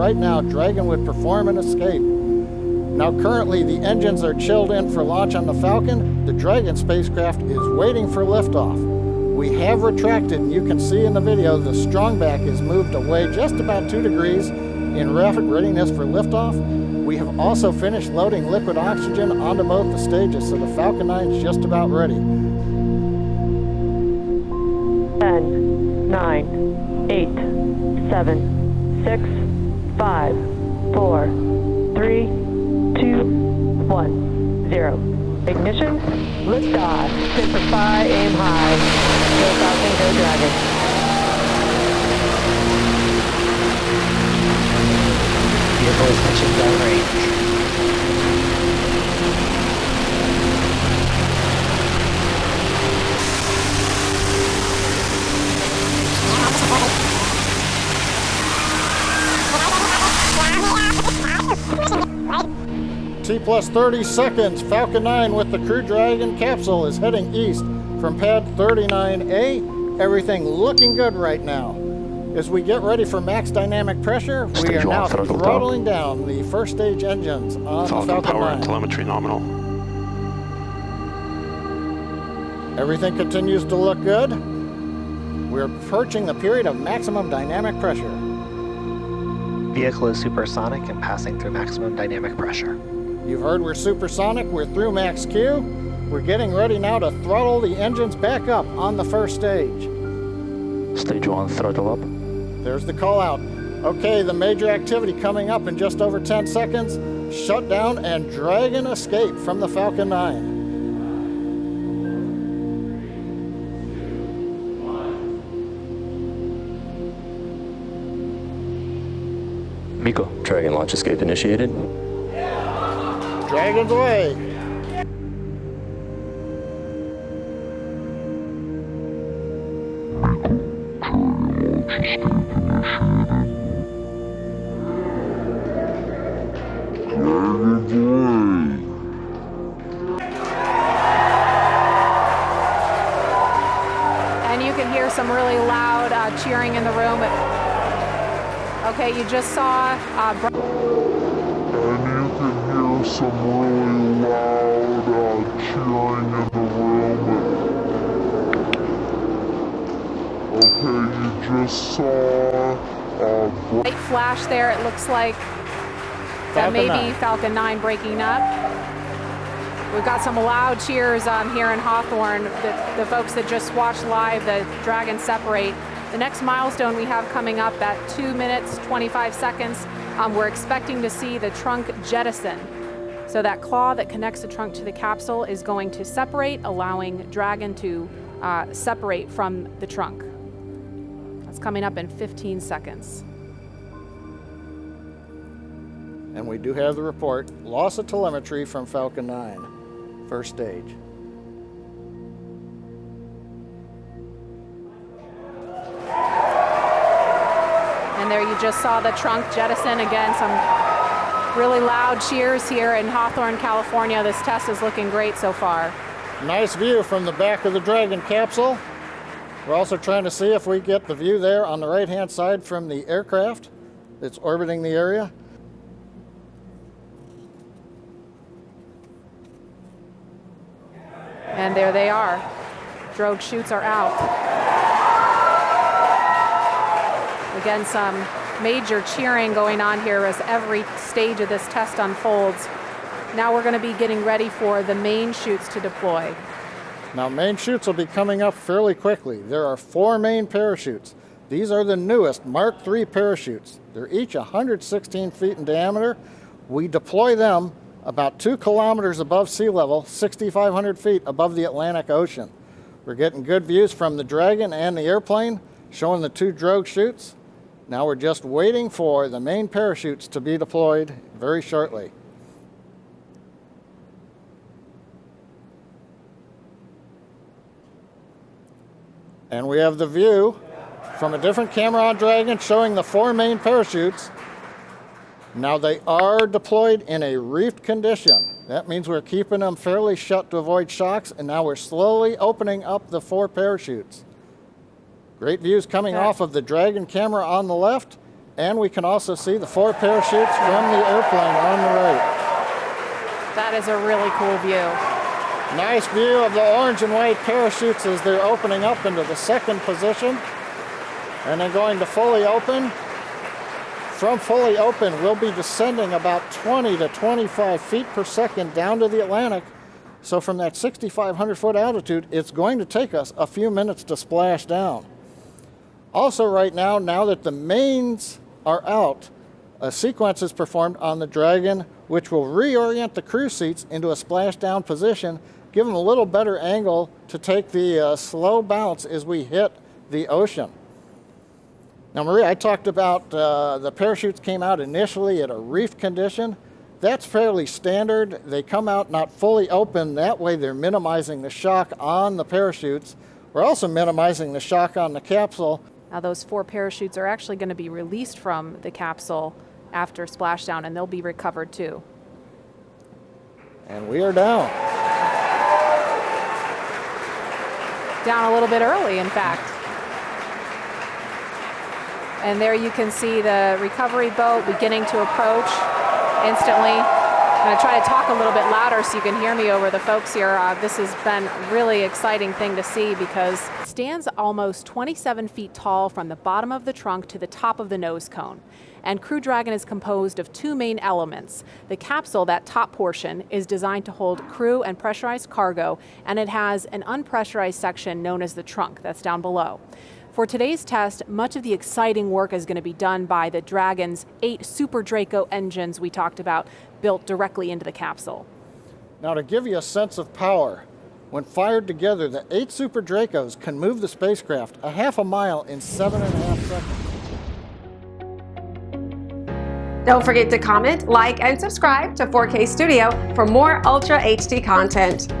right now, Dragon would perform an escape. Now currently the engines are chilled in for launch on the Falcon. The Dragon spacecraft is waiting for liftoff. We have retracted, and you can see in the video the strongback is moved away just about 2 degrees in rapid readiness for liftoff. We have also finished loading liquid oxygen onto both the stages, so the Falcon 9 is just about ready. 10, 9, 8, 7, 6, 5, 4, 3, 2, 1, 0. Ignition, liftoff, simplify, aim high. Go Falcon, go Dragon. Vehicle is touching down range. T plus 30 seconds, Falcon 9 with the Crew Dragon capsule is heading east from pad 39A. Everything looking good right now. As we get ready for max dynamic pressure, we are now throttling down the first stage engines on Falcon Falcon power 9. and telemetry nominal. Everything continues to look good. We're approaching the period of maximum dynamic pressure. Vehicle is supersonic and passing through maximum dynamic pressure. You've heard we're supersonic, we're through max Q. We're getting ready now to throttle the engines back up on the first stage. Stage 1, throttle up. There's the call out. Okay, the major activity coming up in just over 10 seconds. Shutdown and Dragon escape from the Falcon 9. Miko. Dragon launch escape initiated. Dragon's away. And you can hear some really loud cheering in the room. Okay, you just saw And you can hear some really loud cheering in the room. Okay, you just saw light flash there. It looks like that may be Falcon 9 breaking up. We've got some loud cheers here in Hawthorne. The folks that just watched live the Dragon separate. The next milestone we have coming up at 2 minutes, 25 seconds, we're expecting to see the trunk jettison. So that claw that connects the trunk to the capsule is going to separate, allowing Dragon to separate from the trunk. That's coming up in 15 seconds. And we do have the report. Loss of telemetry from Falcon 9, first stage. And there you just saw the trunk jettison. Again, some really loud cheers here in Hawthorne, California. This test is looking great so far. Nice view from the back of the Dragon capsule. We're also trying to see if we get the view there on the right-hand side from the aircraft that's orbiting the area. And there they are. Drogue chutes are out. Again, some major cheering going on here as every stage of this test unfolds. Now we're going to be getting ready for the main chutes to deploy. Now, main chutes will be coming up fairly quickly. There are 4 main parachutes. These are the newest Mark III parachutes. They're each 116 feet in diameter. We deploy them about 2 kilometers above sea level, 6,500 feet above the Atlantic Ocean. We're getting good views from the Dragon and the airplane, showing the 2 drogue chutes. Now we're just waiting for the main parachutes to be deployed very shortly. And we have the view from a different camera on Dragon showing the 4 main parachutes. Now they are deployed in a reefed condition. That means we're keeping them fairly shut to avoid shocks, and now we're slowly opening up the 4 parachutes. Great views coming off of the Dragon camera on the left And we can also see the 4 parachutes from the airplane on the right. That is a really cool view. Nice view of the orange and white parachutes as they're opening up into the 2nd position. And then going to fully open. From fully open, we'll be descending about 20 to 25 feet per second down to the Atlantic. So from that 6,500 foot altitude, it's going to take us a few minutes to splash down. Also right now that the mains are out, a sequence is performed on the Dragon, which will reorient the crew seats into a splashdown position, give them a little better angle to take the slow bounce as we hit the ocean. Now, Maria, I talked about the parachutes came out initially at a reef condition. That's fairly standard. They come out not fully open. That way they're minimizing the shock on the parachutes. We're also minimizing the shock on the capsule. Now those 4 parachutes are actually going to be released from the capsule after splashdown, and they'll be recovered too. And we are down. Down a little bit early, in fact. And there you can see the recovery boat beginning to approach instantly. I'm going to try to talk a little bit louder so you can hear me over the folks here. This has been a really exciting thing to see because it stands almost 27 feet tall from the bottom of the trunk to the top of the nose cone. And Crew Dragon is composed of 2 main elements. The capsule, that top portion, is designed to hold crew and pressurized cargo, and it has an unpressurized section known as the trunk that's down below. For today's test, much of the exciting work is going to be done by the Dragon's 8 Super Draco engines we talked about, built directly into the capsule. Now, to give you a sense of power, when fired together, the 8 Super Dracos can move the spacecraft a half a mile in 7.5 seconds. Don't forget to comment, like, and subscribe to 4K Studio for more Ultra HD content.